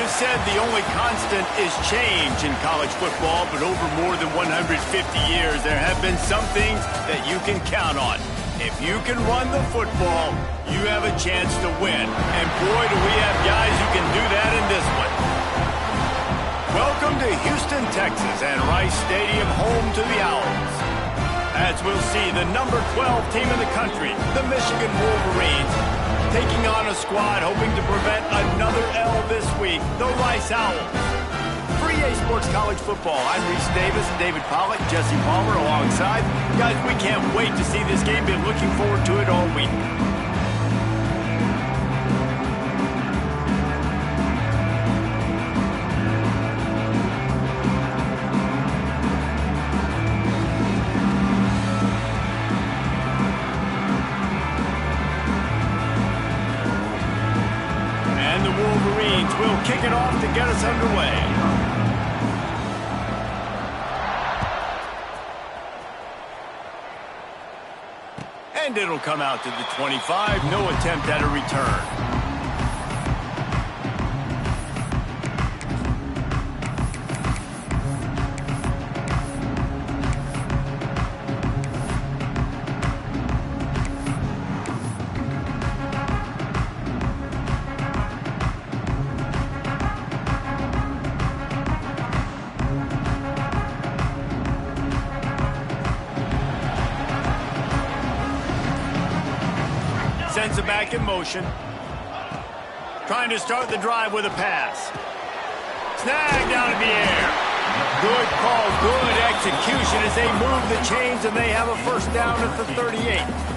always said the only constant is change in college football, but over more than 150 years, there have been some things that you can count on. If you can run the football, you have a chance to win. And boy, do we have guys who can do that in this one. Welcome to Houston, Texas, and Rice Stadium, home to the Owls. As we'll see, the number 12 team in the country, the Michigan Wolverines, taking on a squad hoping to prevent another L this week, the Rice Owls. For EA Sports College Football, I'm Reese Davis, David Pollack, Jesse Palmer alongside. Guys, we can't wait to see this game. Been looking forward to it all week. We'll kick it off to get us underway. And it'll come out to the 25. No attempt at a return. Sends it back in motion. Trying to start the drive with a pass. Snagged out of the air. Good call, good execution as they move the chains and they have a first down at the 38.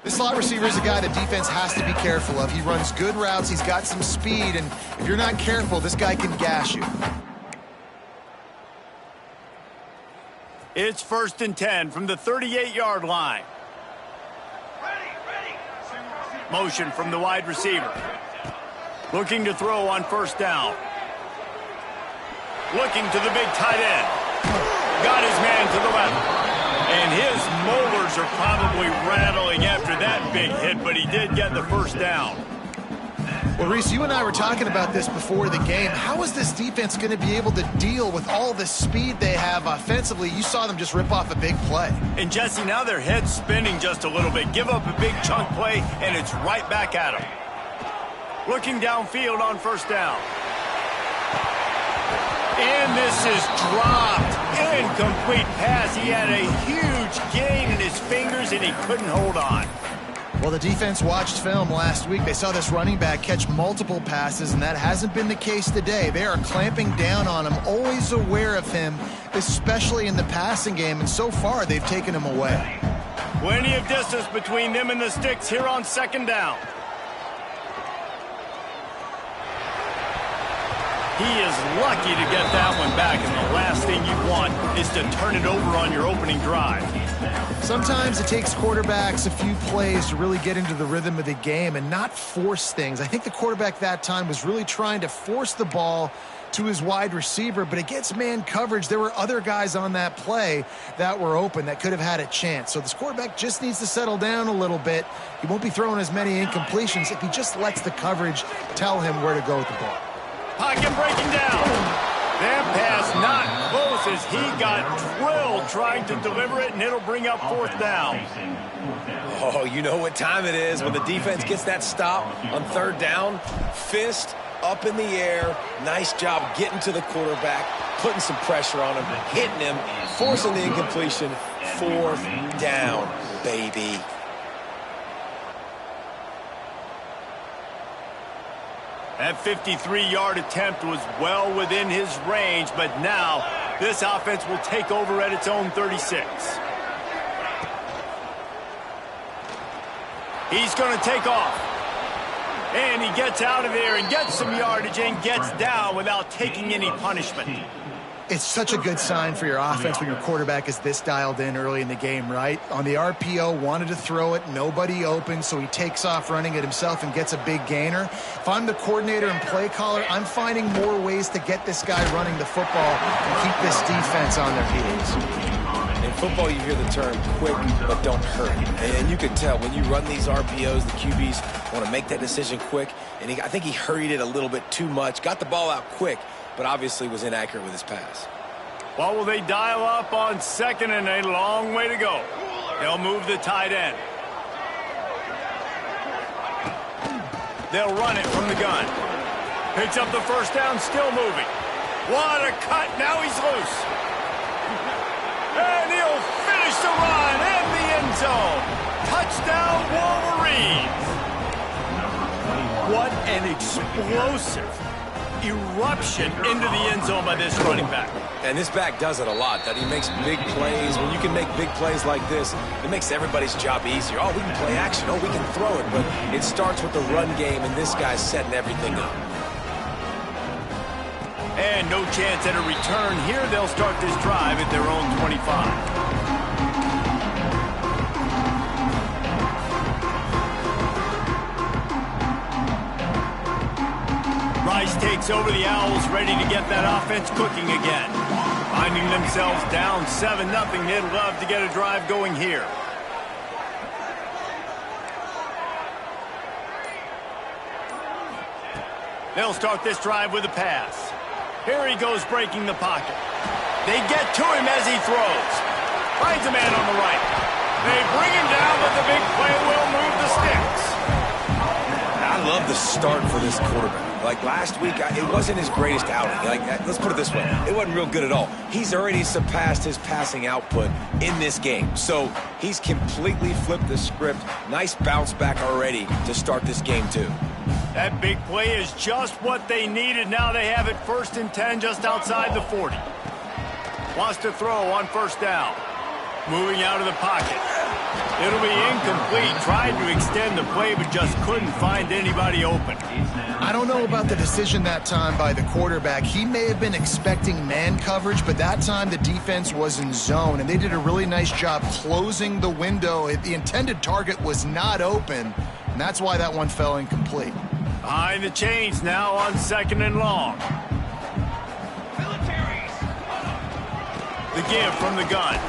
This slot receiver is a guy the defense has to be careful of. He runs good routes, he's got some speed, and if you're not careful, this guy can gash you. It's 1st and 10 from the 38-yard line. Motion from the wide receiver. Looking to throw on 1st down. Looking to the big tight end. Got his man to the left. And his molars are probably rattling after that big hit, but he did get the first down. Well, Reese, you and I were talking about this before the game. How is this defense going to be able to deal with all the speed they have offensively? You saw them just rip off a big play. And, Jesse, now their head's spinning just a little bit. Give up a big chunk play, and it's right back at them. Looking downfield on 1st down. And this is dropped. Incomplete pass. He had a huge gain in his fingers, and he couldn't hold on. Well, the defense watched film last week. They saw this running back catch multiple passes, and that hasn't been the case today. They are clamping down on him, always aware of him, especially in the passing game, and so far they've taken him away. Plenty of distance between them and the sticks here on 2nd down. He is lucky to get that one back, and the last thing you want is to turn it over on your opening drive. Sometimes it takes quarterbacks a few plays to really get into the rhythm of the game and not force things. I think the quarterback that time was really trying to force the ball to his wide receiver, but against man coverage, there were other guys on that play that were open that could have had a chance. So this quarterback just needs to settle down a little bit. He won't be throwing as many incompletions if he just lets the coverage tell him where to go with the ball. Pocket breaking down. That pass not close as he got drilled trying to deliver it, and it'll bring up fourth down. Oh, you know what time it is when the defense gets that stop on third down. Fist up in the air. Nice job getting to the quarterback, putting some pressure on him, hitting him, forcing the incompletion. Fourth down, baby. That 53-yard attempt was well within his range, but now this offense will take over at its own 36. He's going to take off. And he gets out of there and gets some yardage and gets down without taking any punishment. It's such a good sign for your offense when your quarterback is this dialed in early in the game, right? On the RPO, wanted to throw it, nobody open, so he takes off running it himself and gets a big gainer. If I'm the coordinator and play caller, I'm finding more ways to get this guy running the football and keep this defense on their heels. In football, you hear the term quick, but don't hurry. And you can tell when you run these RPOs, the QBs want to make that decision quick. And I think he hurried it a little bit too much, got the ball out quick, but obviously was inaccurate with his pass. Well, will they dial up on second and a long way to go? They'll move the tight end. They'll run it from the gun. Picks up the first down, still moving. What a cut, now he's loose. And he'll finish the run in the end zone. Touchdown, Wolverines. What an explosive eruption into the end zone by this running back. And this back does it a lot, that he makes big plays. When you can make big plays like this, it makes everybody's job easier. Oh, we can play action. Oh, we can throw it. But it starts with the run game, and this guy's setting everything up. And no chance at a return here. They'll start this drive at their own 25. Rice takes over the Owls, ready to get that offense cooking again. Finding themselves down 7-0. They'd love to get a drive going here. They'll start this drive with a pass. Here he goes breaking the pocket. They get to him as he throws. Finds a man on the right. They bring him down, but the big play will move the sticks. I love the start for this quarterback. Like last week, it wasn't his greatest outing. Let's put it this way. It wasn't real good at all. He's already surpassed his passing output in this game. So he's completely flipped the script. Nice bounce back already to start this game, too. That big play is just what they needed. Now they have it 1st and 10 just outside the 40. Wants to throw on first down. Moving out of the pocket. It'll be incomplete. Tried to extend the play, but just couldn't find anybody open. I don't know about the decision that time by the quarterback. He may have been expecting man coverage, but that time the defense was in zone, and they did a really nice job closing the window. The intended target was not open, and that's why that one fell incomplete. Behind the chains now on 2nd and long. The give from the gun.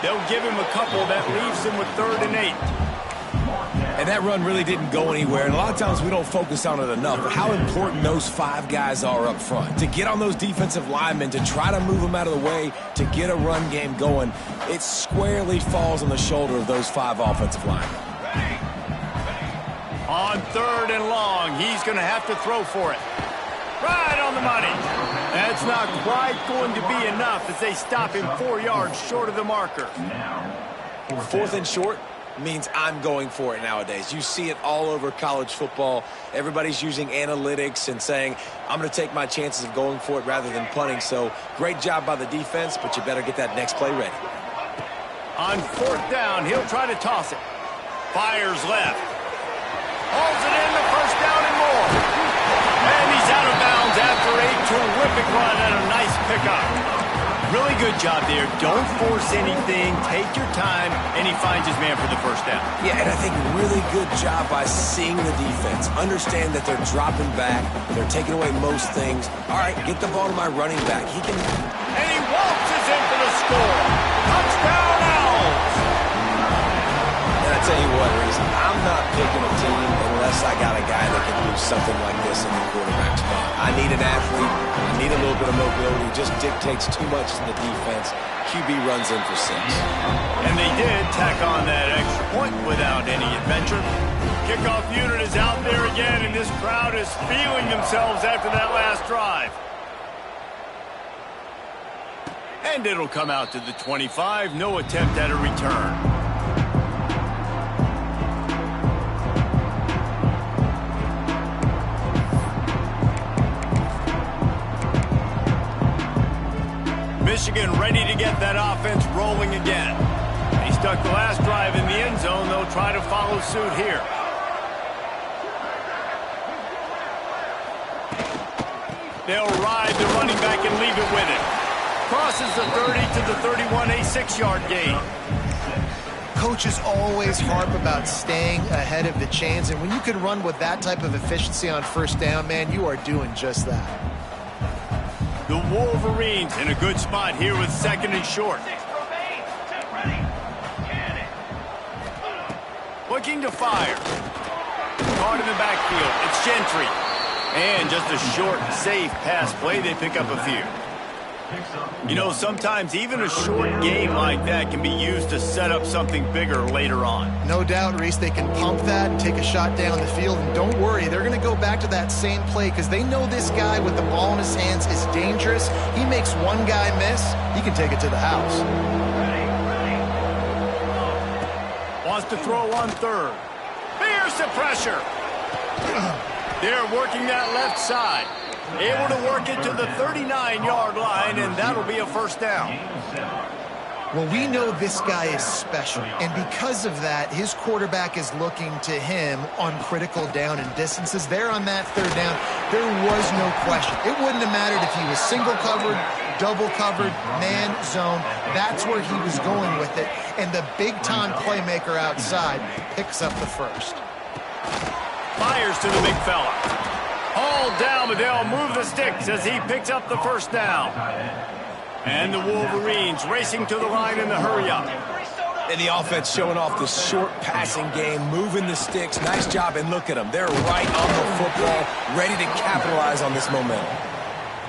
They'll give him a couple that leaves him with 3rd and 8. And that run really didn't go anywhere. And a lot of times we don't focus on it enough. But how important those 5 guys are up front. To get on those defensive linemen, to try to move them out of the way, to get a run game going, it squarely falls on the shoulder of those 5 offensive linemen. On 3rd and long, he's going to have to throw for it. Right on the money. That's not quite going to be enough as they stop him 4 yards short of the marker. 4th and short means I'm going for it nowadays. You see it all over college football. Everybody's using analytics and saying, I'm going to take my chances of going for it rather than punting. So great job by the defense, but you better get that next play ready. On 4th down, he'll try to toss it. Fires left. Holds it in, the first down and more. And he's out of bounds after a terrific run and a nice pickup. Really good job there. Don't force anything. Take your time, and he finds his man for the first down. Yeah, and I think really good job by seeing the defense. Understand that they're dropping back. They're taking away most things. All right, get the ball to my running back. He can... And he waltzes in for the score. Touchdown, Owls! And I tell you what, Reese, I'm not picking a team unless I got a guy that can do something like this in the quarterback spot. I need an athlete. I need a little bit of mobility. Just dictates too much to the defense. QB runs in for 6. And they did tack on that extra point without any adventure. Kickoff unit is out there again, and this crowd is feeling themselves after that last drive. And it'll come out to the 25. No attempt at a return. Michigan ready to get that offense rolling again. He stuck the last drive in the end zone. They'll try to follow suit here. They'll ride the running back and leave it with it. Crosses the 30 to the 31, a 6-yard gain. Coaches always harp about staying ahead of the chains, and when you can run with that type of efficiency on first down, man, you are doing just that. The Wolverines in a good spot here with 2nd and short. Looking to fire. Caught in the backfield. It's Gentry. And just a short, safe pass play. They pick up a few. You know, sometimes even a short game like that can be used to set up something bigger later on. No doubt, Reese, they can pump that and take a shot down the field. And don't worry, they're going to go back to that same play because they know this guy with the ball in his hands is dangerous. He makes one guy miss, he can take it to the house. Wants to throw on 3rd. There's the pressure. They're working that left side. Able to work it to the 39-yard line, and that'll be a first down. Well, we know this guy is special, and because of that, his quarterback is looking to him on critical down and distances. There on that 3rd down, there was no question. It wouldn't have mattered if he was single covered, double covered, man, zone. That's where he was going with it, and the big-time playmaker outside picks up the first. Fires to the big fella. All down, but they'll move the sticks as he picks up the first down. And the Wolverines racing to the line in the hurry-up. And the offense showing off the short passing game, moving the sticks. Nice job, and look at them. They're right on the football, ready to capitalize on this momentum.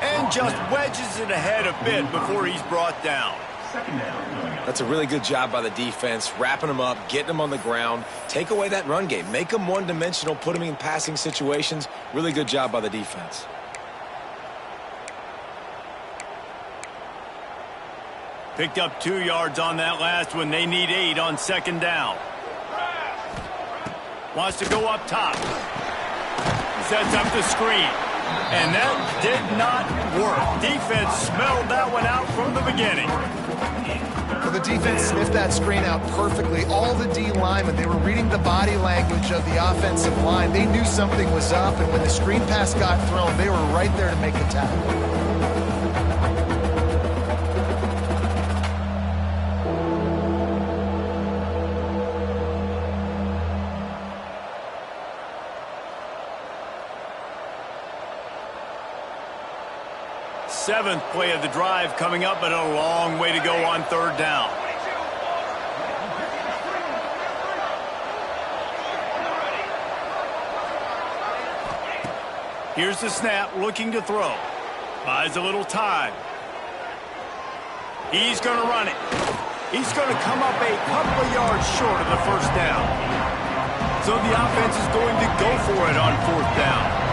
And just wedges it ahead a bit before he's brought down. That's a really good job by the defense, wrapping them up, getting them on the ground. Take away that run game. Make them one-dimensional, put them in passing situations. Really good job by the defense. Picked up 2 yards on that last one. They need 8 on 2nd down. Wants to go up top. Sets up the screen. And that did not work. Defense smelled that one out from the beginning. Well, the defense sniffed that screen out perfectly. All the D linemen, they were reading the body language of the offensive line. They knew something was up, and when the screen pass got thrown, they were right there to make the tackle. Seventh play of the drive coming up, but a long way to go on 3rd down. Here's the snap, looking to throw. Buys a little time. He's going to run it. He's going to come up a couple of yards short of the first down. So the offense is going to go for it on 4th down.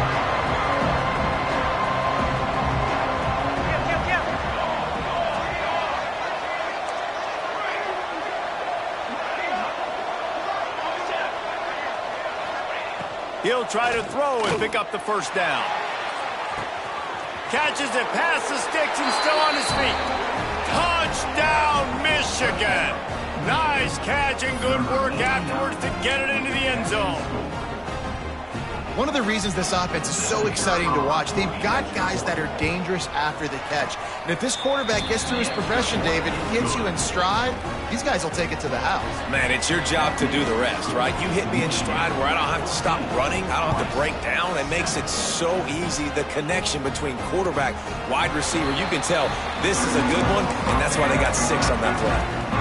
He'll try to throw and pick up the first down. Catches it past the sticks and still on his feet. Touchdown, Michigan. Nice catch and good work afterwards to get it into the end zone. One of the reasons this offense is so exciting to watch, they've got guys that are dangerous after the catch. And if this quarterback gets through his progression, David, he hits you in stride, these guys will take it to the house. Man, it's your job to do the rest, right? You hit me in stride where I don't have to stop running. I don't have to break down. It makes it so easy, the connection between quarterback, wide receiver. You can tell this is a good one, and that's why they got 6 on that play.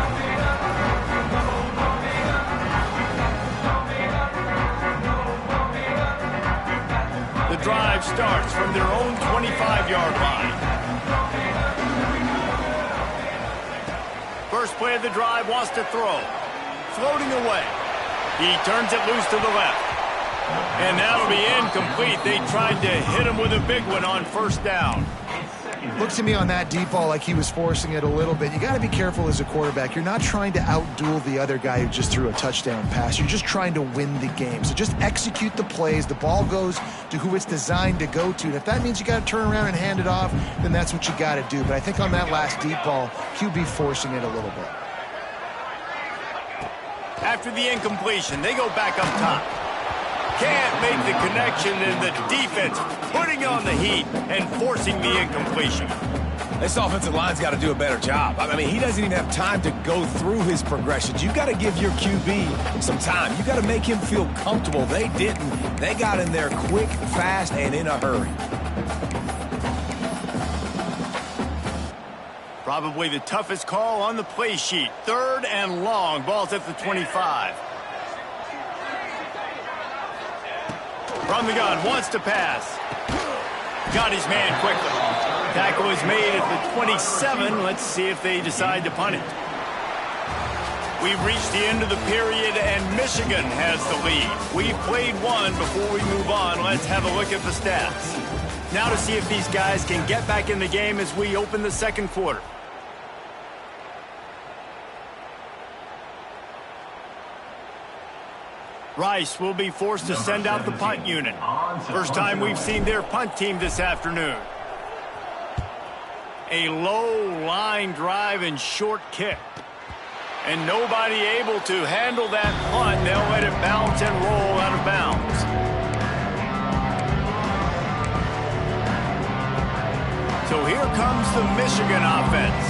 Drive starts from their own 25-yard line. First play of the drive, wants to throw. Floating away. He turns it loose to the left. And that'll be incomplete. They tried to hit him with a big one on first down. Looks to me on that deep ball like he was forcing it a little bit. You got to be careful as a quarterback. You're not trying to outduel the other guy who just threw a touchdown pass. You're just trying to win the game. So just execute the plays. The ball goes to who it's designed to go to. And if that means you got to turn around and hand it off, then that's what you got to do. But I think on that last deep ball, QB forcing it a little bit. After the incompletion, they go back up top. Can't make the connection, and the defense putting on the heat and forcing the incompletion. This offensive line's got to do a better job. I mean, he doesn't even have time to go through his progressions. You got to give your QB some time. You got to make him feel comfortable. They didn't. They got in there quick, fast, and in a hurry. Probably the toughest call on the play sheet. 3rd and long. Ball's at the 25. From the gun, wants to pass. Got his man quickly. Tackle is made at the 27. Let's see if they decide to punt it. We've reached the end of the period, and Michigan has the lead. We've played one. Before we move on, let's have a look at the stats. Now to see if these guys can get back in the game as we open the second quarter. Rice will be forced to send out the punt unit. First time we've seen their punt team this afternoon. A low line drive and short kick. And nobody able to handle that punt. They'll let it bounce and roll out of bounds. So here comes the Michigan offense.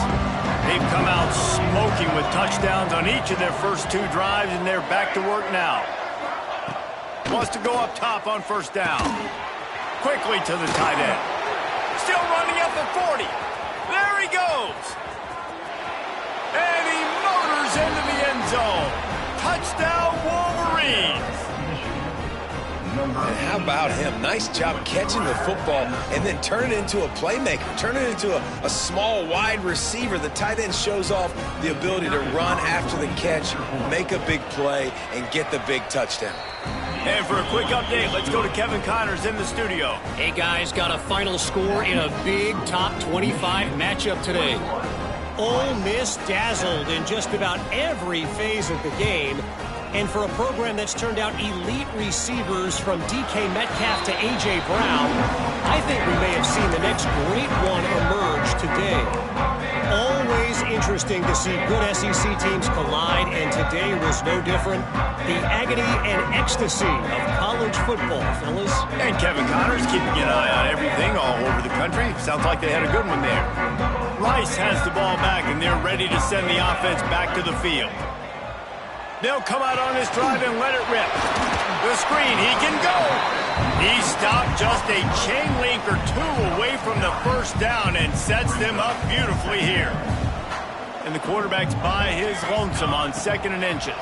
They've come out smoking with touchdowns on each of their first 2 drives, and they're back to work now. Wants to go up top on first down. Quickly to the tight end. Still running at the 40. There he goes. And he motors into the end zone. Touchdown, Wolverines. And how about him? Nice job catching the football and then turn it into a playmaker. Turn it into a small wide receiver. The tight end shows off the ability to run after the catch, make a big play, and get the big touchdown. And for a quick update, let's go to Kevin Connors in the studio. Hey, guys, got a final score in a big top 25 matchup today. Ole Miss dazzled in just about every phase of the game. And for a program that's turned out elite receivers from DK Metcalf to A.J. Brown, I think we may have seen the next great one emerge today. Always interesting to see good SEC teams collide, and today was no different. The agony and ecstasy of college football, fellas. And Kevin Connors keeping an eye on everything all over the country. Sounds like they had a good one there. Rice has the ball back, and they're ready to send the offense back to the field. They'll come out on this drive and let it rip. The screen, he can go. He stopped just a chain link or 2 away from the first down and sets them up beautifully here. And the quarterback's by his lonesome on 2nd and inches.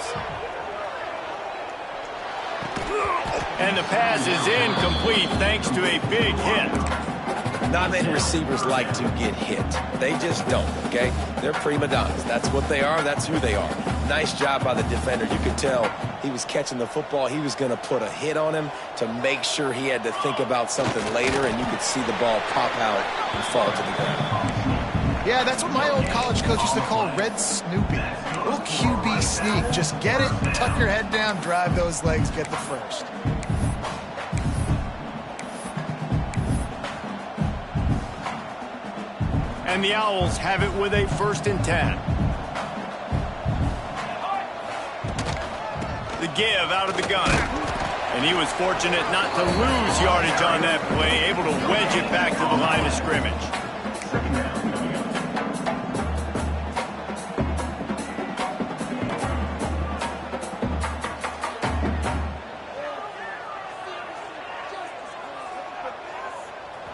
And the pass is incomplete thanks to a big hit. Not many receivers like to get hit. They just don't, okay? They're prima donnas. That's what they are. That's who they are. Nice job by the defender. You could tell he was catching the football. He was going to put a hit on him to make sure he had to think about something later, and you could see the ball pop out and fall to the ground. Yeah, that's what my old college coach used to call Red Snoopy. Little QB sneak. Just get it, tuck your head down, drive those legs, get the first. And the Owls have it with a 1st and 10. The give out of the gun. And And he was fortunate not to lose yardage on that play, able to wedge it back to the line of scrimmage.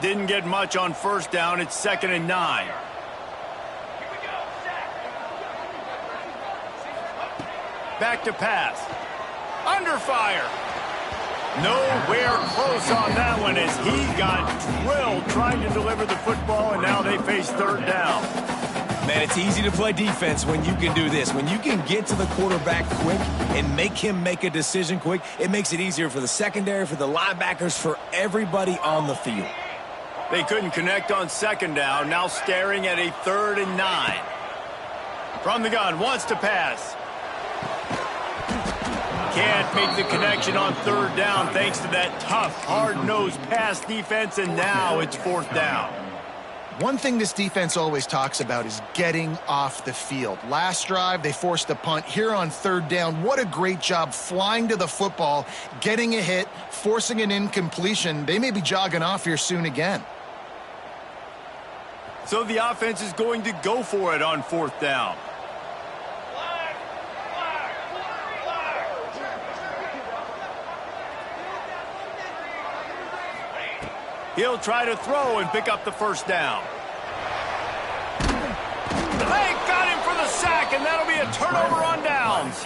Didn't get much on first down. It's 2nd and 9. Back to pass. Under fire. Nowhere close on that one as he got drilled trying to deliver the football, and now they face 3rd down. Man, it's easy to play defense when you can do this. When you can get to the quarterback quick and make him make a decision quick, it makes it easier for the secondary, for the linebackers, for everybody on the field. They couldn't connect on 2nd down, now staring at a 3rd and 9. From the gun, wants to pass. Can't make the connection on 3rd down thanks to that tough, hard-nosed pass defense, and now it's 4th down. One thing this defense always talks about is getting off the field. Last drive, they forced a punt. Here on 3rd down, what a great job flying to the football, getting a hit, forcing an incompletion. They may be jogging off here soon again. So the offense is going to go for it on 4th down. He'll try to throw and pick up the 1st down. They got him for the sack, and that'll be a turnover on downs.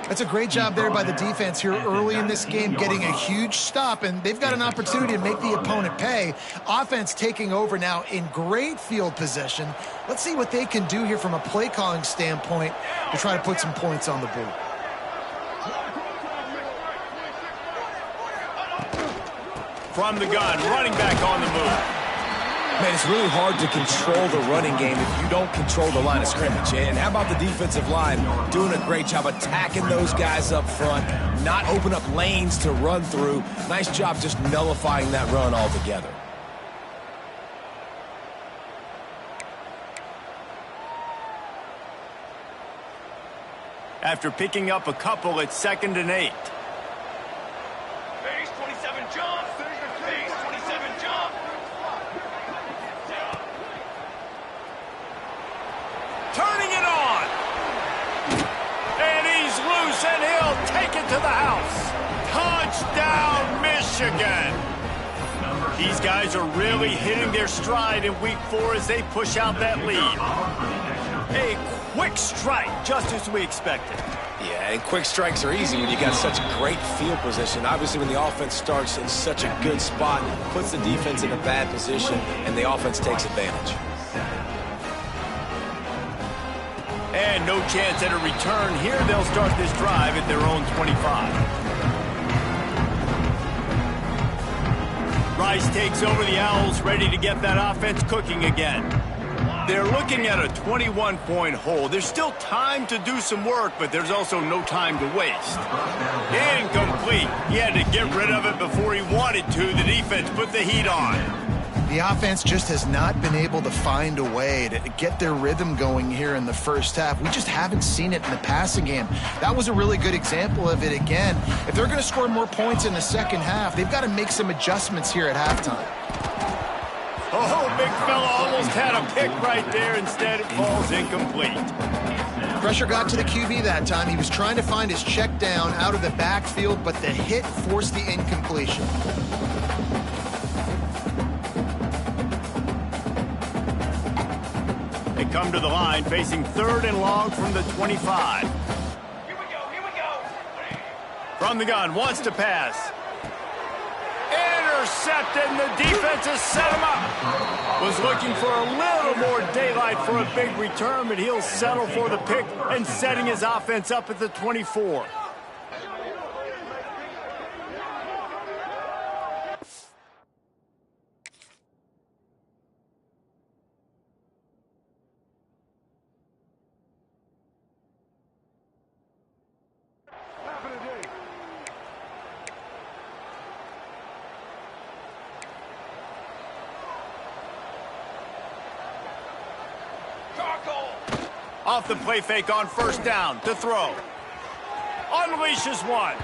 That's a great job there by the defense here early in this game, getting a huge stop, and they've got an opportunity to make the opponent pay. Offense taking over now in great field position. Let's see what they can do here from a play calling standpoint to try to put some points on the board. From the gun, running back on the move. Man, it's really hard to control the running game if you don't control the line of scrimmage. And how about the defensive line doing a great job attacking those guys up front, not open up lanes to run through. Nice job just nullifying that run altogether. After picking up a couple, it's 2nd and 8. Base 27 jump. Base 27 jump. Turning it on. And he's loose, and he'll take it to the house. Touchdown, Michigan. These guys are really hitting their stride in week 4 as they push out that lead. A quick strike, just as we expected. Yeah, and quick strikes are easy when you got such great field position. Obviously, when the offense starts in such a good spot, puts the defense in a bad position, and the offense takes advantage. And no chance at a return here. They'll start this drive at their own 25. Rice takes over the Owls, ready to get that offense cooking again. They're looking at a 21-point hole. There's still time to do some work, but there's also no time to waste. Incomplete. He had to get rid of it before he wanted to. The defense put the heat on. The offense just has not been able to find a way to get their rhythm going here in the first half. We just haven't seen it in the passing game. That was a really good example of it again. If they're going to score more points in the second half, they've got to make some adjustments here at halftime. Oh, big fella almost had a pick right there. Instead, it falls incomplete. Pressure got to the QB that time. He was trying to find his check down out of the backfield, but the hit forced the incompletion. They come to the line, facing 3rd and long from the 25. Here we go. From the gun, wants to pass. Intercepted, and the defense has set him up. Was looking for a little more daylight for a big return, but he'll settle for the pick and setting his offense up at the 24. Off the play fake on 1st down to throw. Unleashes one.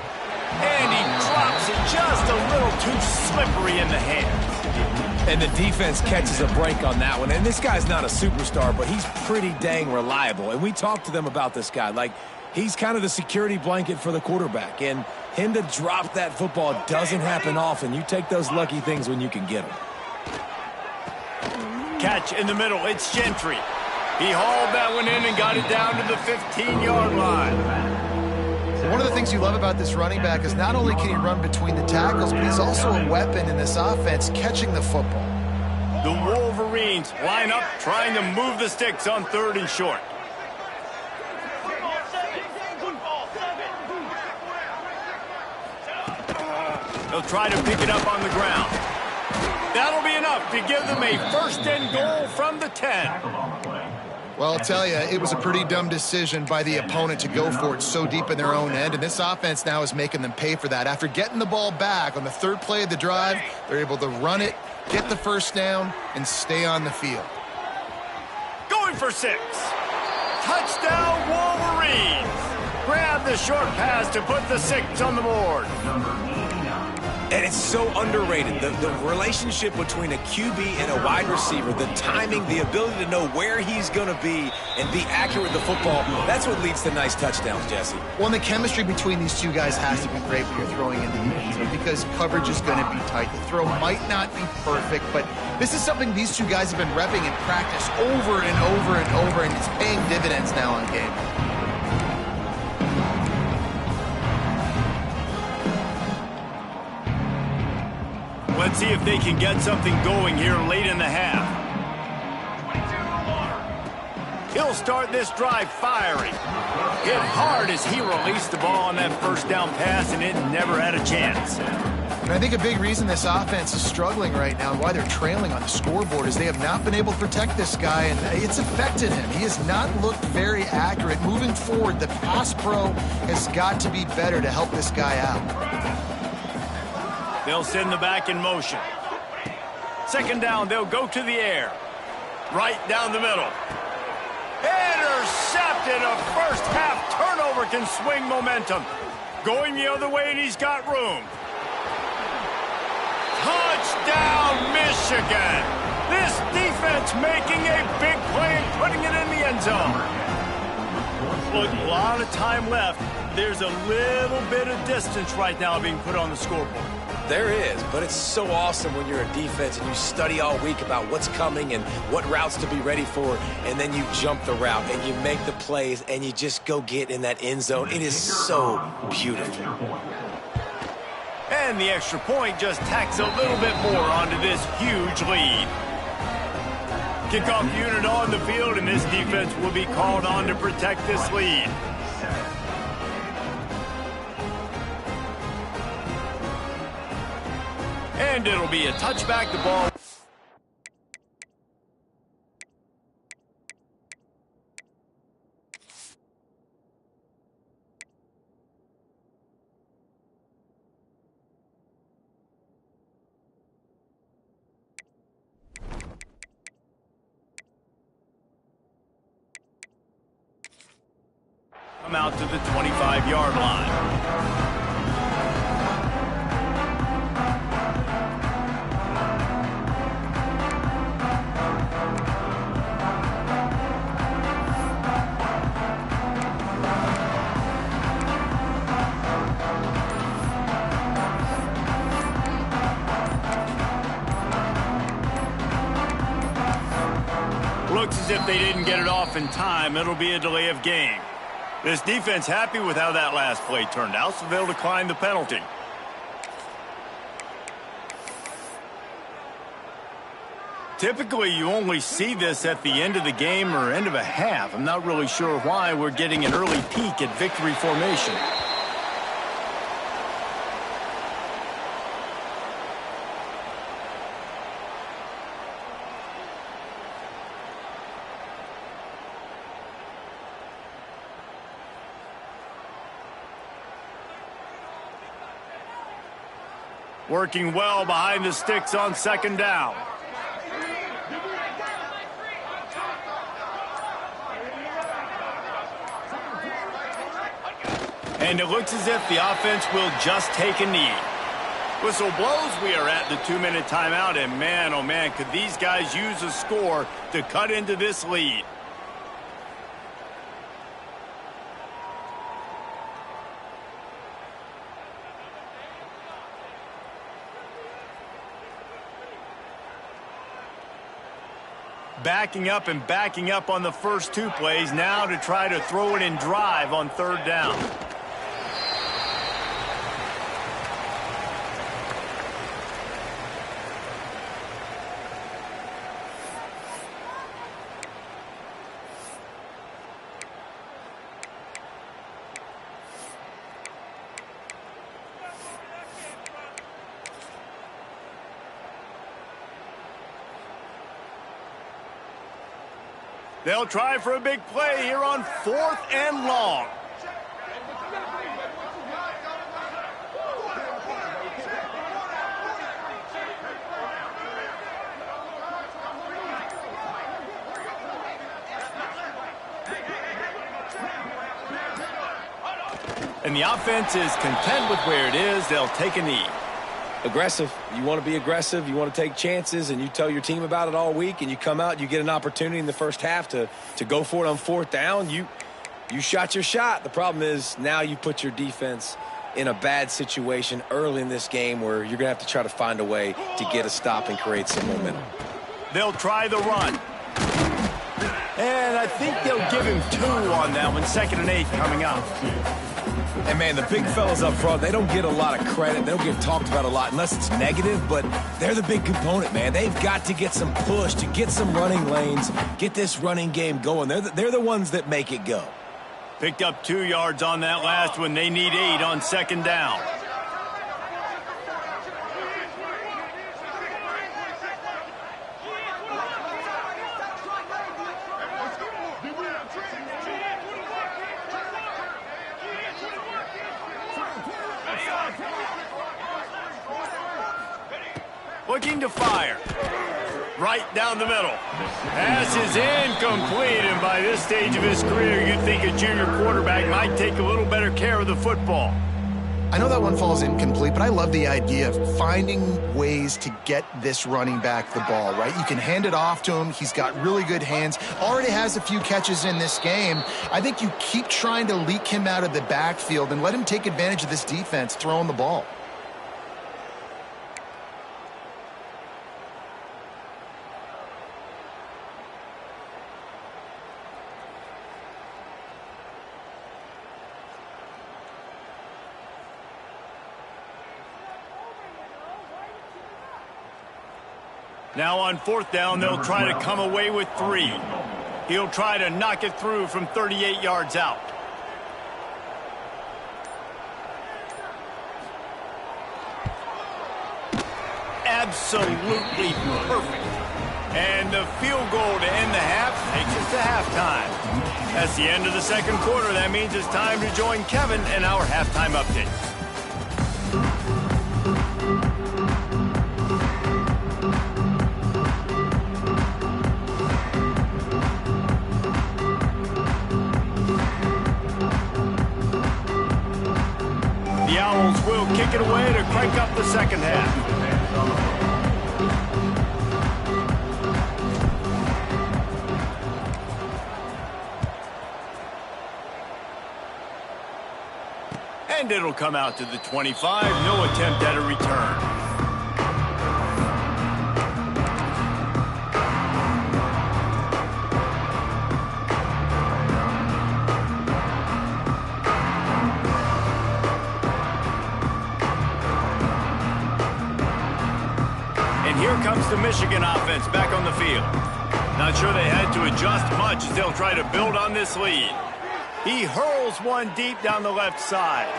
And he drops makes it just a little too slippery in the hands. And the defense catches a break on that one. And this guy's not a superstar, but he's pretty dang reliable. And we talked to them about this guy. Like, he's kind of the security blanket for the quarterback. And him to drop that football doesn't happen often. You take those lucky things when you can get them. Catch in the middle. It's Gentry. He hauled that one in and got it down to the 15-yard line. One of the things you love about this running back is not only can he run between the tackles, but he's also a weapon in this offense catching the football. The Wolverines line up trying to move the sticks on 3rd and short. They'll try to pick it up on the ground. That'll be enough to give them a 1st and goal from the 10. Well, I'll tell you, it was a pretty dumb decision by the opponent to go for it so deep in their own end, and this offense now is making them pay for that. After getting the ball back on the 3rd play of the drive, they're able to run it, get the 1st down, and stay on the field. Going for 6. Touchdown, Wolverines. Grab the short pass to put the 6 on the board. And it's so underrated. The relationship between a QB and a wide receiver, the timing, the ability to know where he's going to be and be accurate with the football, that's what leads to nice touchdowns, Jesse. Well, and the chemistry between these two guys has to be great when you're throwing into the end zone because coverage is going to be tight. The throw might not be perfect, but this is something these two guys have been repping in practice over and over and over, and it's paying dividends now on game. Let's see if they can get something going here late in the half. He'll start this drive firing. Hit hard as he released the ball on that 1st down pass, and it never had a chance. And I think a big reason this offense is struggling right now and why they're trailing on the scoreboard is they have not been able to protect this guy, and it's affected him. He has not looked very accurate. Moving forward, the pass pro has got to be better to help this guy out. They'll send the back in motion. 2nd down, they'll go to the air. Right down the middle. Intercepted. A 1st half turnover can swing momentum. Going the other way, and he's got room. Touchdown, Michigan. This defense making a big play and putting it in the end zone. Look, a lot of time left. There's a little bit of distance right now being put on the scoreboard. There is, but it's so awesome when you're a defense and you study all week about what's coming and what routes to be ready for, and then you jump the route and you make the plays and you just go get in that end zone. It is so beautiful. And the extra point just tacks a little bit more onto this huge lead. Kickoff unit on the field, and this defense will be called on to protect this lead. And it'll be a touchback. The ball. Come out to the 25-yard line. Looks as if they didn't get it off in time. It'll be a delay of game. This defense happy with how that last play turned out, so they'll decline the penalty. Typically, you only see this at the end of the game or end of a half. I'm not really sure why we're getting an early peek at victory formation. Working well behind the sticks on 2nd down. And it looks as if the offense will just take a knee. Whistle blows, we are at the 2-minute timeout, and man, oh man, could these guys use a score to cut into this lead. Backing up and backing up on the first 2 plays, now to try to throw it and drive on 3rd down. They'll try for a big play here on 4th and long. And the offense is content with where it is. They'll take a knee. Aggressive. You want to be aggressive. You want to take chances, and you tell your team about it all week, and you come out, you get an opportunity in the first half to go for it on 4th down. You shot your shot. The problem is now you put your defense in a bad situation early in this game where you're going to have to try to find a way to get a stop and create some momentum. They'll try the run. And I think they'll give him 2 on that one. 2nd and 8 coming up. And, man, the big fellas up front, they don't get a lot of credit. They don't get talked about a lot unless it's negative, but they're the big component, man. They've got to get some push, to get some running lanes, get this running game going. They're the ones that make it go. Picked up 2 yards on that last one. They need 8 on 2nd down. Looking to fire. Right down the middle. Pass is incomplete, and by this stage of his career, you'd think a junior quarterback might take a little better care of the football. I know that one falls incomplete, but I love the idea of finding ways to get this running back the ball, right? You can hand it off to him. He's got really good hands. Already has a few catches in this game. I think you keep trying to leak him out of the backfield and let him take advantage of this defense throwing the ball. Now on 4th down, they'll try to come away with 3. He'll try to knock it through from 38 yards out. Absolutely perfect. And the field goal to end the half takes us to halftime. That's the end of the 2nd quarter. That means it's time to join Kevin in our halftime update. The Owls will kick it away to crank up the 2nd half. And it'll come out to the 25. No attempt at a return. Here comes the Michigan offense back on the field. Not sure they had to adjust much as they'll try to build on this lead. He hurls one deep down the left side.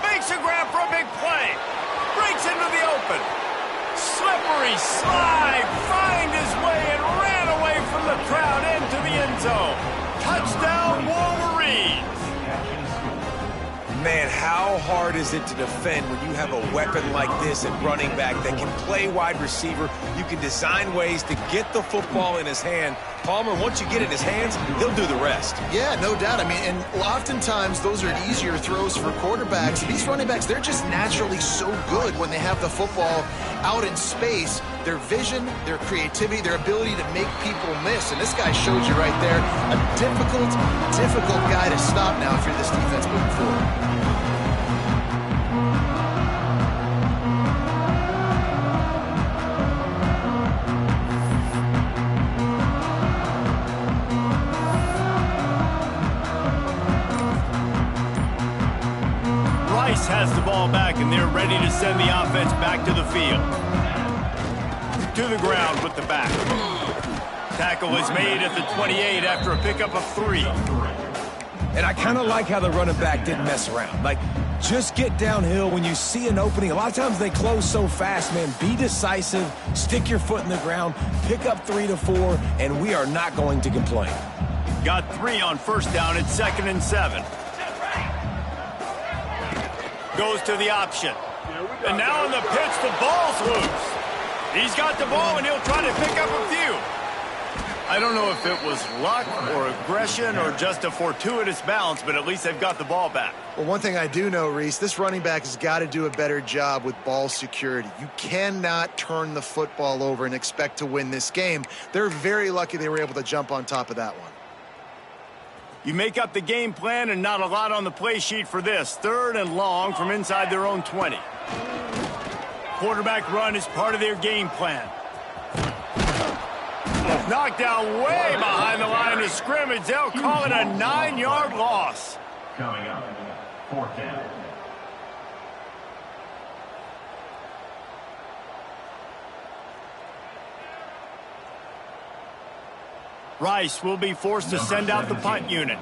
Makes a grab for a big play. Breaks into the open. Slippery slide. Find his way and ran away from the crowd into the end zone. Touchdown, Wolverines. Man, how hard is it to defend when you have a weapon like this at running back that can play wide receiver? You can design ways to get the football in his hand. Palmer, once you get it in his hands, he'll do the rest. Yeah, no doubt. I mean, and oftentimes those are easier throws for quarterbacks. These running backs, they're just naturally so good when they have the football out in space. Their vision, their creativity, their ability to make people miss. And this guy showed you right there, a difficult guy to stop now if you're this defense moving forward. Rice has the ball back, and they're ready to send the offense back to the field. To the ground with the back. Tackle is made at the 28 after a pickup of 3. And I kind of like how the running back didn't mess around. Like, just get downhill when you see an opening. A lot of times they close so fast, man. Be decisive, stick your foot in the ground, pick up 3 to 4, and we are not going to complain. Got 3 on first down at 2nd and 7. Goes to the option. And now in the pitch, the ball's loose. He's got the ball, and he'll try to pick up a few. I don't know if it was luck or aggression or just a fortuitous bounce, but at least they've got the ball back. Well, one thing I do know, Reese, this running back has got to do a better job with ball security. You cannot turn the football over and expect to win this game. They're very lucky they were able to jump on top of that one. You make up the game plan and not a lot on the play sheet for this. 3rd and long from inside their own 20. Quarterback run is part of their game plan. Knocked down way behind the line of scrimmage. They'll call it a 9-yard loss. Coming up, 4th down. Rice will be forced to send out the punt unit.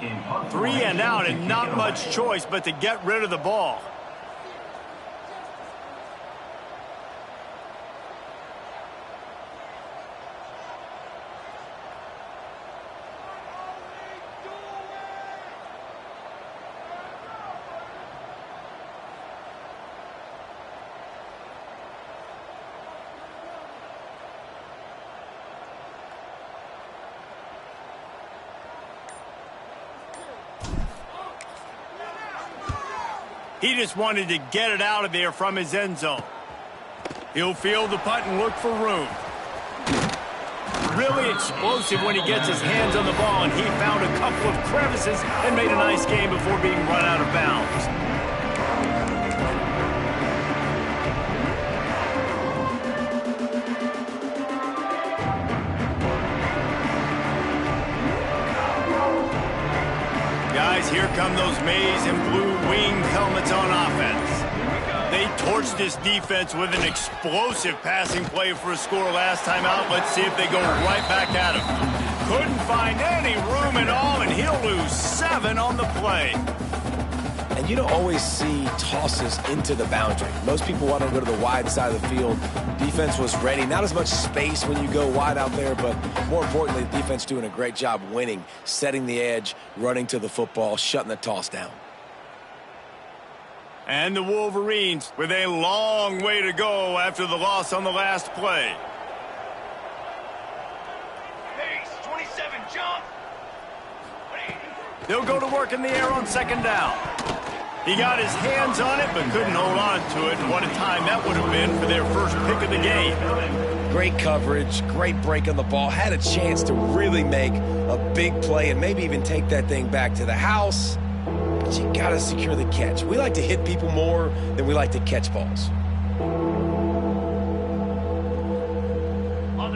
3 and out and not much choice but to get rid of the ball. He just wanted to get it out of there from his end zone. He'll field the punt and look for room. Really explosive when he gets his hands on the ball, and he found a couple of crevices and made a nice game before being run out of bounds. Guys, here come those maize and blue winged helmets on offense. They torched this defense with an explosive passing play for a score last time out. Let's see if they go right back at him. Couldn't find any room at all, and he'll lose 7 on the play. And you don't always see tosses into the boundary. Most people want to go to the wide side of the field. Defense was ready. Not as much space when you go wide out there, but more importantly, the defense doing a great job winning, setting the edge, running to the football, shutting the toss down. And the Wolverines with a long way to go after the loss on the last play. Pace, 27, jump. They'll go to work in the air on 2nd down. He got his hands on it, but couldn't hold on to it. And what a time that would have been for their first pick of the game. Great coverage, great break on the ball. Had a chance to really make a big play and maybe even take that thing back to the house. But you got to secure the catch. We like to hit people more than we like to catch balls.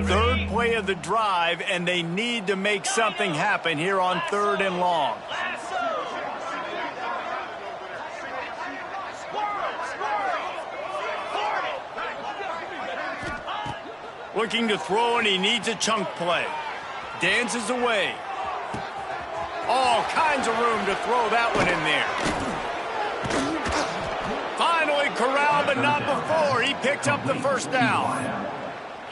3rd play of the drive, and they need to make something happen here on 3rd and long. Looking to throw, and he needs a chunk play. Dances away. All kinds of room to throw that one in there. Finally corralled, but not before. He picked up the first down.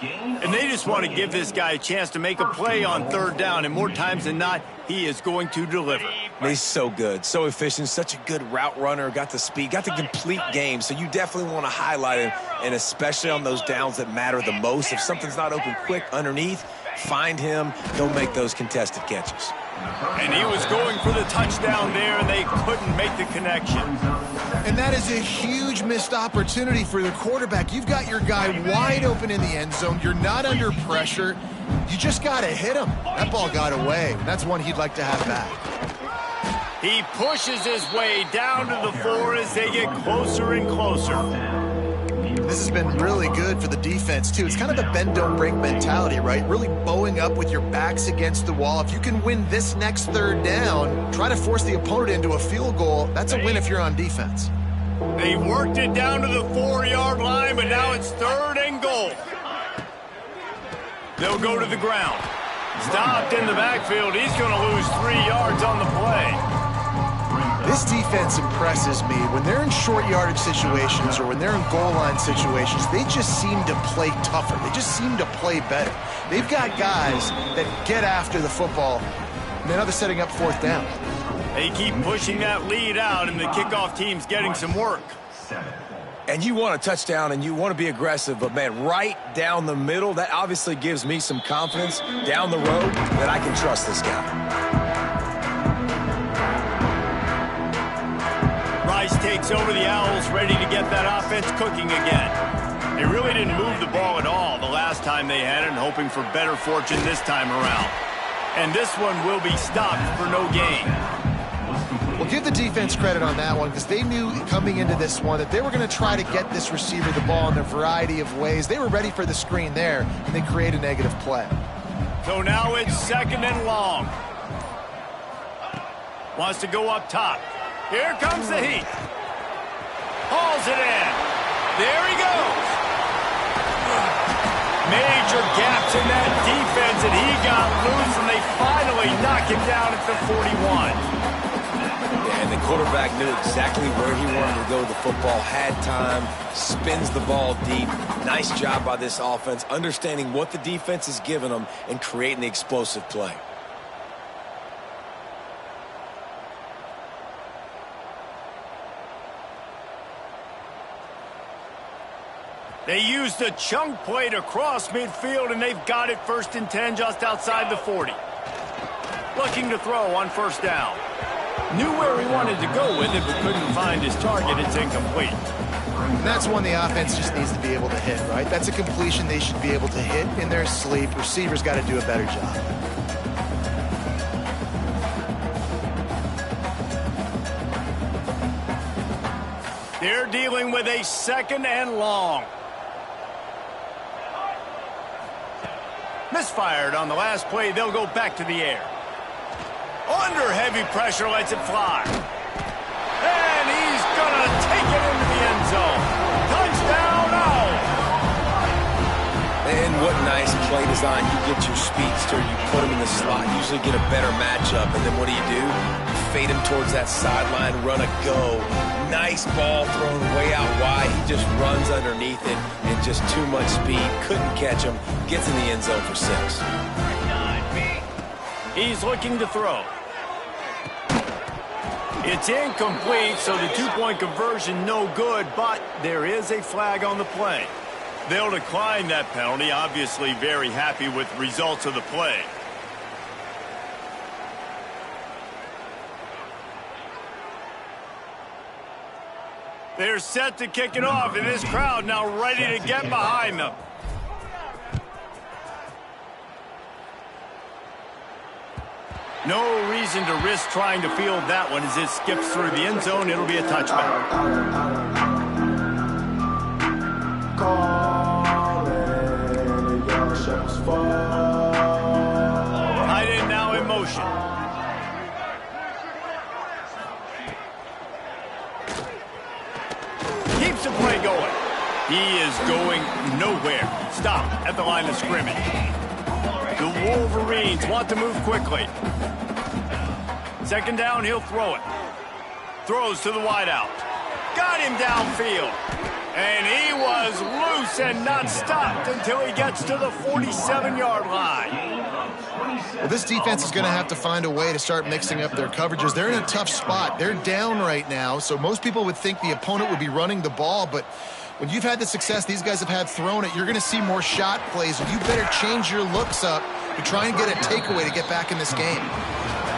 And they just want to give this guy a chance to make a play on 3rd down, and more times than not, he is going to deliver. He's so good, so efficient, such a good route runner, got the speed, got the complete game, so you definitely want to highlight him, and especially on those downs that matter the most. If something's not open quick underneath, find him, he'll make those contested catches. And he was going for the touchdown there, and they couldn't make the connection. And that is a huge missed opportunity for the quarterback. You've got your guy wide open in the end zone. You're not under pressure. You just got to hit him. That ball got away. That's one he'd like to have back. He pushes his way down to the 4 as they get closer and closer. This has been really good for the defense, too. It's kind of a bend-don't-break mentality, right? Really bowing up with your backs against the wall. If you can win this next third down, try to force the opponent into a field goal. That's a win if you're on defense. They worked it down to the 4-yard line, but now it's 3rd and goal. They'll go to the ground. Stopped in the backfield. He's going to lose 3 yards on the play. This defense impresses me. When they're in short yardage situations or when they're in goal line situations, they just seem to play tougher. They just seem to play better. They've got guys that get after the football. And now they're setting up 4th down. They keep pushing that lead out, and the kickoff team's getting some work. And you want a touchdown, and you want to be aggressive, but, man, right down the middle, that obviously gives me some confidence down the road that I can trust this guy. Rice takes over the Owls, ready to get that offense cooking again. They really didn't move the ball at all the last time they had it, hoping for better fortune this time around. And this one will be stopped for no gain. Well, give the defense credit on that one because they knew coming into this one that they were going to try to get this receiver the ball in a variety of ways. They were ready for the screen there, and they create a negative play. So now it's 2nd and long. Wants to go up top. Here comes the heat. Hauls it in. There he goes. Major gaps in that defense, and he got loose, and they finally knock him down at the 41. Yeah, and the quarterback knew exactly where he wanted to go with the football, had time, spins the ball deep. Nice job by this offense, understanding what the defense is giving them and creating the explosive play. They used the chunk play to cross midfield, and they've got it 1st and 10 just outside the 40. Looking to throw on 1st down. Knew where he wanted to go with it, but couldn't find his target. It's incomplete. And that's one the offense just needs to be able to hit, right? That's a completion they should be able to hit in their sleep. Receivers got to do a better job. They're dealing with a 2nd and long. Misfired on the last play. They'll go back to the air. Under heavy pressure, lets it fly. And he's going to take it into the end zone. Touchdown, Owls. And what nice play design. You get your speedster, you put him in the slot, usually get a better matchup. And then what do? You fade him towards that sideline, run a go. Nice ball thrown way out wide. He just runs underneath it and just too much speed. Couldn't catch him. Gets in the end zone for 6. He's looking to throw. It's incomplete, so the 2-point conversion no good, but there is a flag on the play. They'll decline that penalty, obviously very happy with the results of the play. They're set to kick it off, and this crowd now ready to get behind them. No reason to risk trying to field that one as it skips through the end zone. It'll be a touchback. Tight end now in motion. Keeps the play going. He is going nowhere. Stop at the line of scrimmage. The Wolverines want to move quickly. 2nd down, he'll throw it. Throws to the wideout. Got him downfield. And he was loose and not stopped until he gets to the 47-yard line. Well, this defense is going to have to find a way to start mixing up their coverages. They're in a tough spot. They're down right now, so most people would think the opponent would be running the ball, but when you've had the success these guys have had throwing it, you're going to see more shot plays. You better change your looks up to try and get a takeaway to get back in this game.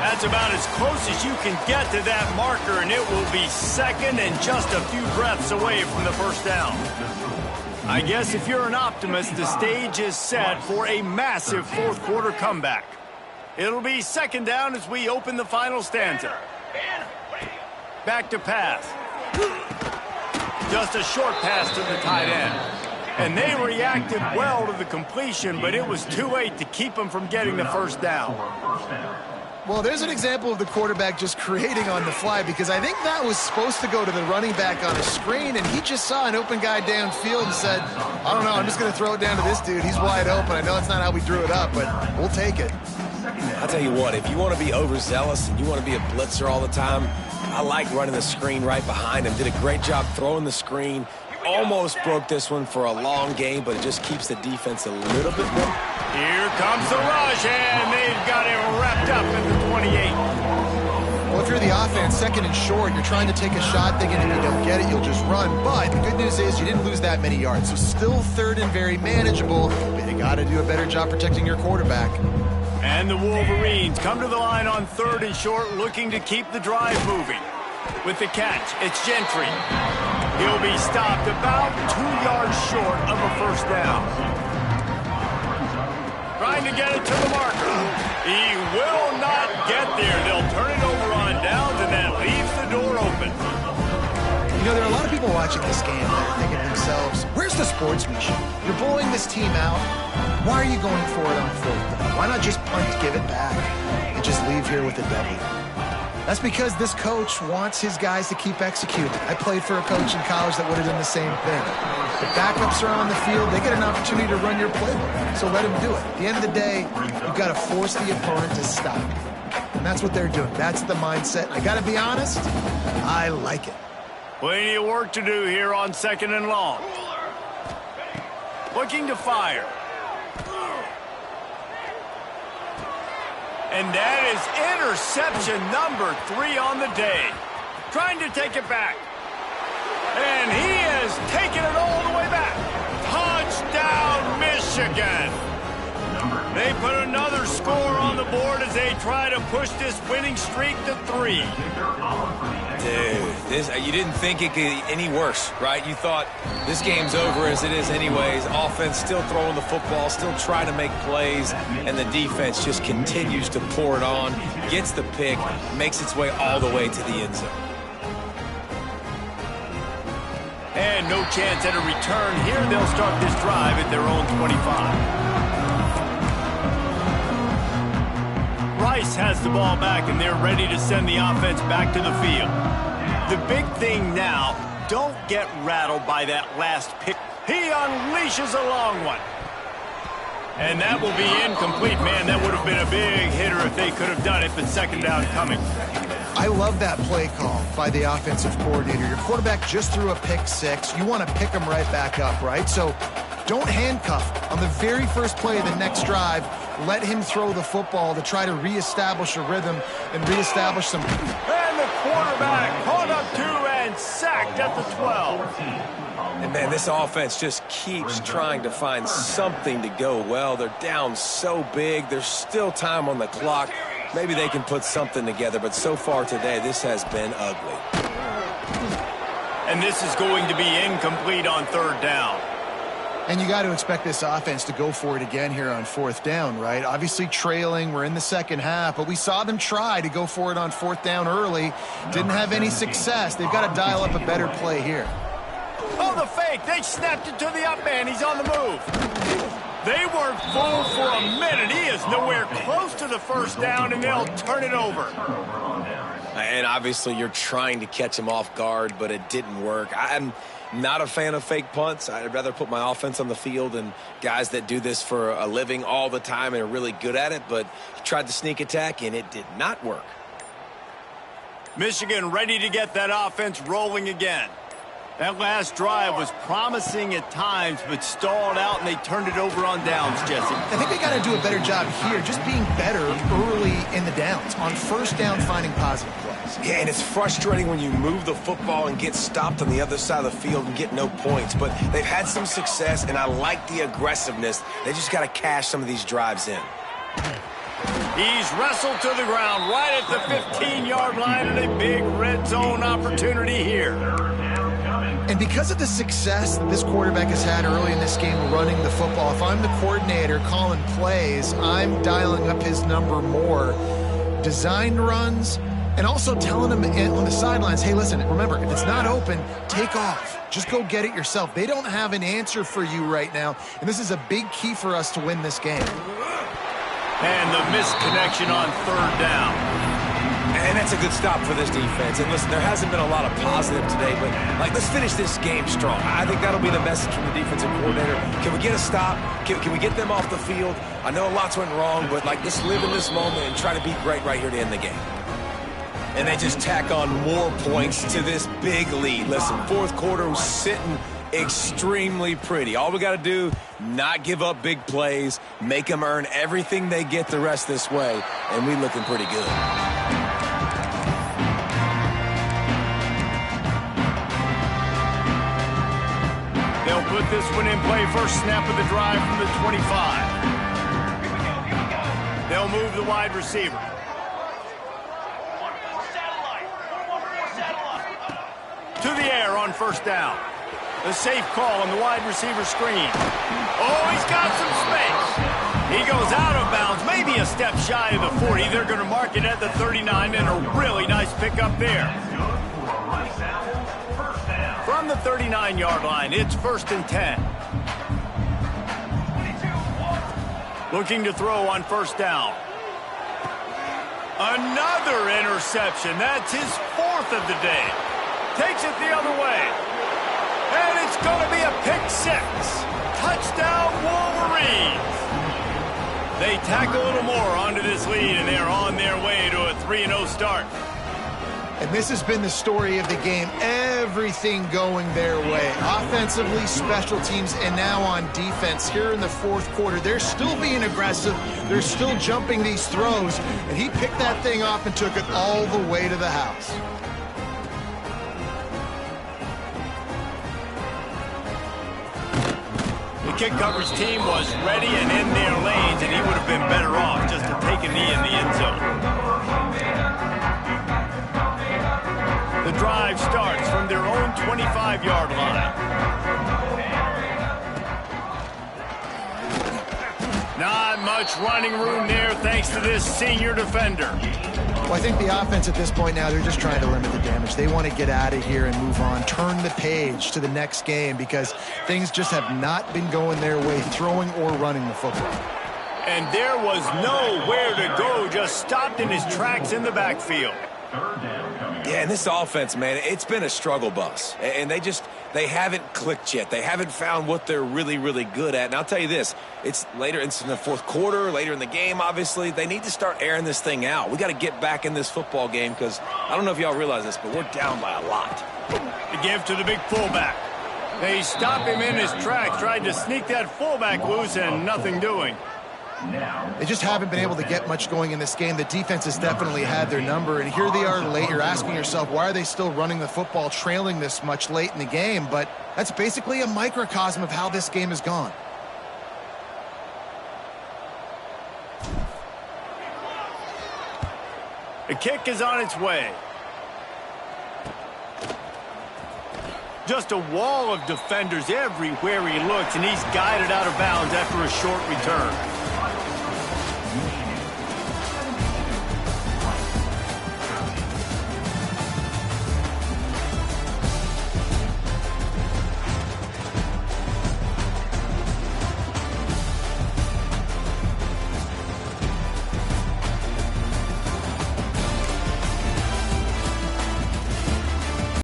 That's about as close as you can get to that marker, and it will be second and just a few breaths away from the first down. I guess if you're an optimist, the stage is set for a massive fourth quarter comeback. It'll be second down as we open the final stanza. Back to pass. Just a short pass to the tight end. And they reacted well to the completion, but it was too late to keep them from getting the first down. Well, there's an example of the quarterback just creating on the fly, because I think that was supposed to go to the running back on a screen, and he just saw an open guy downfield and said, I don't know, I'm just going to throw it down to this dude. He's wide open. I know it's not how we drew it up, but we'll take it. I'll tell you what, if you want to be overzealous and you want to be a blitzer all the time, I like running the screen right behind him. Did a great job throwing the screen. Almost broke this one for a long game, but it just keeps the defense a little bit more. Here comes the rush, and they've got it wrapped up at the 28. Well, if you're the offense, second and short, you're trying to take a shot, thinking if you don't get it, you'll just run. But the good news is you didn't lose that many yards. So still third and very manageable, but you got to do a better job protecting your quarterback. And the Wolverines come to the line on third and short, looking to keep the drive moving. With the catch, it's Gentry. He'll be stopped about 2 yards short of a first down. Trying to get it to the marker. He will not get there. They'll turn it over on downs, and that leaves the door open. You know, there are a lot of people watching this game that are thinking to themselves, where's the sportsmanship? You're blowing this team out. Why are you going for it on fourth down? Why not just punt, give it back, and just leave here with a W? That's because this coach wants his guys to keep executing. I played for a coach in college that would have done the same thing. The backups are on the field. They get an opportunity to run your playbook, so let them do it. At the end of the day, you've got to force the opponent to stop. And that's what they're doing. That's the mindset. I got to be honest, I like it. Plenty of work to do here on second and long. Looking to fire. And that is interception number 3 on the day. Trying to take it back. And he has taken it all the way back. Touchdown, Michigan. They put another score on the board as they try to push this winning streak to 3. Dude, you didn't think it could get any worse, right? You thought this game's over as it is anyways. Offense still throwing the football, still trying to make plays, and the defense just continues to pour it on, gets the pick, makes its way all the way to the end zone. And no chance at a return here. They'll start this drive at their own 25. Rice has the ball back, and they're ready to send the offense back to the field. The big thing now, don't get rattled by that last pick. He unleashes a long one. And that will be incomplete. Man, that would have been a big hitter if they could have done it, but second down coming. I love that play call by the offensive coordinator. Your quarterback just threw a pick 6. You want to pick him right back up, right? So don't handcuff him. On the very first play of the next drive, let him throw the football to try to reestablish a rhythm and reestablish some. And the quarterback caught up 2 and sacked at the 12. And, man, this offense just keeps trying to find something to go well. They're down so big. There's still time on the clock. Maybe they can put something together, but so far today, this has been ugly. And this is going to be incomplete on third down. And you got to expect this offense to go for it again here on fourth down, right? Obviously trailing, we're in the second half, but we saw them try to go for it on fourth down early. Didn't have any success. They've got to dial up a better play here. Oh, the fake. They snapped it to the up man. He's on the move. They weren't fooled for a minute. He is nowhere close to the first down, and they'll turn it over. And obviously you're trying to catch him off guard, but it didn't work. I'm not a fan of fake punts. I'd rather put my offense on the field and guys that do this for a living all the time and are really good at it, but he tried the sneak attack, and it did not work. Michigan ready to get that offense rolling again. That last drive was promising at times, but stalled out, and they turned it over on downs, Jesse. I think they got to do a better job here, just being better early in the downs, on first down finding positive plays. Yeah, and it's frustrating when you move the football and get stopped on the other side of the field and get no points. But they've had some success, and I like the aggressiveness. They just got to cash some of these drives in. He's wrestled to the ground right at the 15-yard line, and a big red zone opportunity here. And because of the success that this quarterback has had early in this game running the football, if I'm the coordinator calling plays, I'm dialing up his number more. Designed runs, and also telling him on the sidelines, hey, listen, remember, if it's not open, take off. Just go get it yourself. They don't have an answer for you right now, and this is a big key for us to win this game. And the missed connection on third down. And that's a good stop for this defense. And listen, there hasn't been a lot of positive today, but let's finish this game strong. I think that'll be the message from the defensive coordinator. Can we get a stop? Can we get them off the field? I know lots went wrong, but let's live in this moment and try to be great right here to end the game. And they just tack on more points to this big lead. Listen, fourth quarter was sitting extremely pretty. All we got to do, not give up big plays, make them earn everything they get the rest this way, and we looking pretty good. They'll put this one in play first snap of the drive from the 25. They'll move the wide receiver. To the air on first down. The safe call on the wide receiver screen. Oh, he's got some space. He goes out of bounds, maybe a step shy of the 40. They're going to mark it at the 39, and a really nice pickup there. From the 39-yard line, it's 1st and 10. Looking to throw on first down. Another interception. That's his 4th of the day. Takes it the other way. And it's going to be a pick 6. Touchdown, Wolverines. They tack a little more onto this lead, and they're on their way to a 3-0 start. And this has been the story of the game. Everything going their way. Offensively, special teams, and now on defense here in the fourth quarter. They're still being aggressive. They're still jumping these throws. And he picked that thing off and took it all the way to the house. The kick coverage team was ready and in their lanes, and he would have been better off just to take a knee in the end zone. The drive starts from their own 25-yard line. Not much running room there thanks to this senior defender. Well, I think the offense at this point now, they're just trying to limit the damage. They want to get out of here and move on, turn the page to the next game because things just have not been going their way, throwing or running the football. And there was nowhere to go, just stopped in his tracks in the backfield. Yeah, and this offense, man, it's been a struggle bus. And they haven't clicked yet. They haven't found what they're really, really good at. And I'll tell you this, it's in the fourth quarter, later in the game, obviously. They need to start airing this thing out. We got to get back in this football game because I don't know if y'all realize this, but we're down by a lot. The give to the big fullback. They stop him in his tracks, tried to sneak that fullback loose, and nothing doing. They just haven't been able to get much going in this game. The defense has definitely had their number, and here they are late. You're asking yourself, why are they still running the football, trailing this much late in the game? But that's basically a microcosm of how this game has gone. The kick is on its way. Just a wall of defenders everywhere he looks, and he's guided out of bounds after a short return.